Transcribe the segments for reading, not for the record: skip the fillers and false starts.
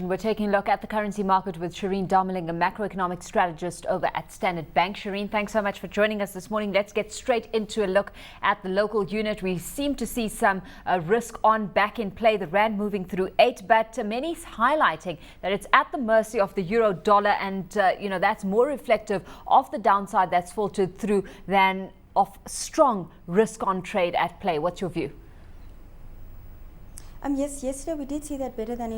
and we're taking a look at the currency market with Shireen Darmalingham, Macroeconomic Strategist over at Standard Bank. Shireen, thanks so much for joining us this morning. Let's get straight into a look at the local unit. We seem to see some risk on back in play, the rand moving through 8, but many highlighting that it's at the mercy of the euro dollar, and that's more reflective of the downside that's filtered through than of strong risk on trade at play. What's your view? Yes, yesterday we did see that better than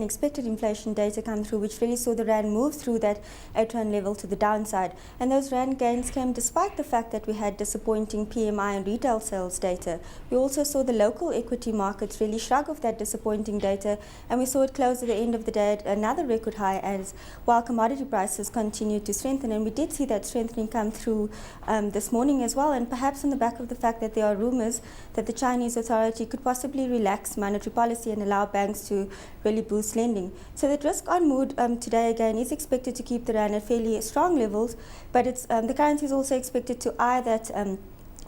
expected inflation data come through, which really saw the rand move through that 8 level to the downside. And those rand gains came despite the fact that we had disappointing PMI and retail sales data. We also saw the local equity markets really shrug off that disappointing data, and we saw it close at the end of the day at another record high, as while commodity prices continued to strengthen. And we did see that strengthening come through this morning as well, and perhaps on the back of the fact that there are rumors that the Chinese authority could possibly relax monetary policy and allow banks to really boost lending. So that risk on mood today again is expected to keep the rand at fairly strong levels, but it's the currency is also expected to eye that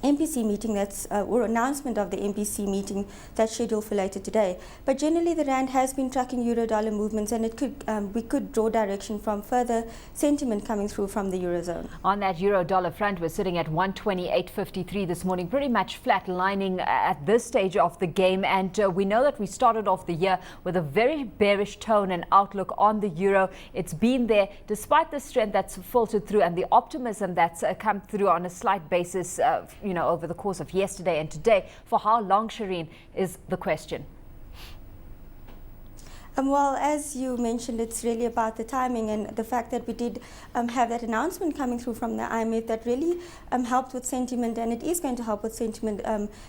MPC meeting or announcement of the MPC meeting that's scheduled for later today. But generally the rand has been tracking euro dollar movements, and we could draw direction from further sentiment coming through from the eurozone. On that euro dollar front, we're sitting at 128.53 this morning, pretty much flat lining at this stage of the game, and we know that we started off the year with a very bearish tone and outlook on the euro. It's been there despite the strength that's filtered through and the optimism that's come through on a slight basis over the course of yesterday and today. For how long, Shireen, is the question? Well, as you mentioned, it's really about the timing and the fact that we did have that announcement coming through from the IMF that really helped with sentiment, and it is going to help with sentiment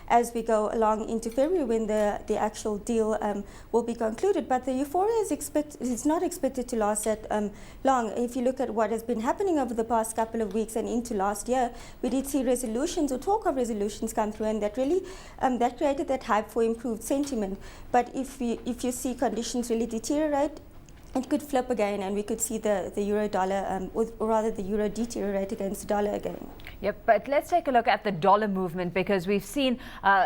as we go along into February when the actual deal will be concluded. But the euphoria is not expected to last that long. If you look at what has been happening over the past couple of weeks and into last year, we did see resolutions or talk of resolutions come through, and that really that created that hype for improved sentiment. But if you see conditions really deteriorate, it could flip again, and we could see the euro dollar, or rather the euro deteriorate against the dollar again. Yep, but let's take a look at the dollar movement, because we've seen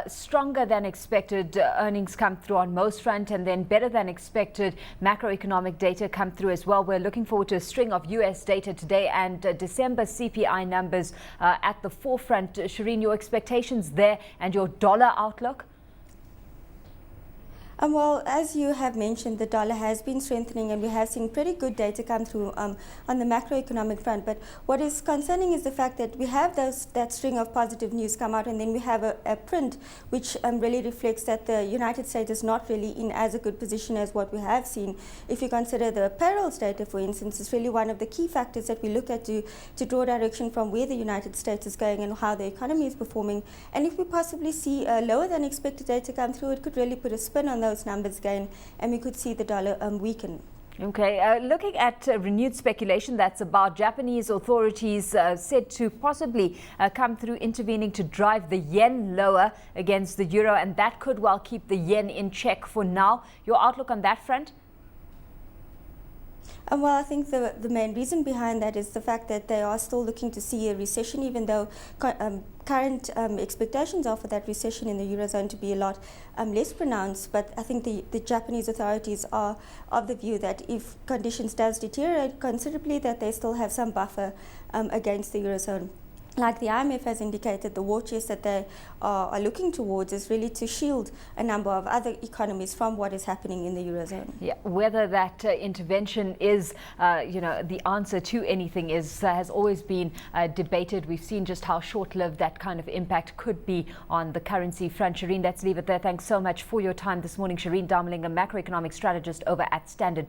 stronger than expected earnings come through on most front, and then better than expected macroeconomic data come through as well. We're looking forward to a string of US data today, and December CPI numbers at the forefront. Shireen, your expectations there and your dollar outlook? Well, as you have mentioned, the dollar has been strengthening, and we have seen pretty good data come through on the macroeconomic front. But what is concerning is the fact that we have that string of positive news come out, and then we have a print which really reflects that the United States is not really in as a good position as what we have seen. If you consider the payrolls data, for instance, is really one of the key factors that we look at to draw direction from where the United States is going and how the economy is performing. And if we possibly see lower than expected data come through, it could really put a spin on those numbers again, and we could see the dollar weaken. Okay, looking at renewed speculation that's about Japanese authorities said to possibly come through intervening to drive the yen lower against the euro, and that could well keep the yen in check for now. Your outlook on that front? Well, I think the main reason behind that is the fact that they are still looking to see a recession, even though current expectations are for that recession in the Eurozone to be a lot less pronounced. But I think the Japanese authorities are of the view that if conditions does deteriorate considerably, that they still have some buffer against the Eurozone. Like the IMF has indicated, the war chest that they are looking towards is really to shield a number of other economies from what is happening in the Eurozone. Yeah, whether that intervention is, the answer to anything has always been debated. We've seen just how short-lived that kind of impact could be on the currency front. Shireen, let's leave it there. Thanks so much for your time this morning. Shireen Darmalingham, Macroeconomic Strategist over at Standard Bank.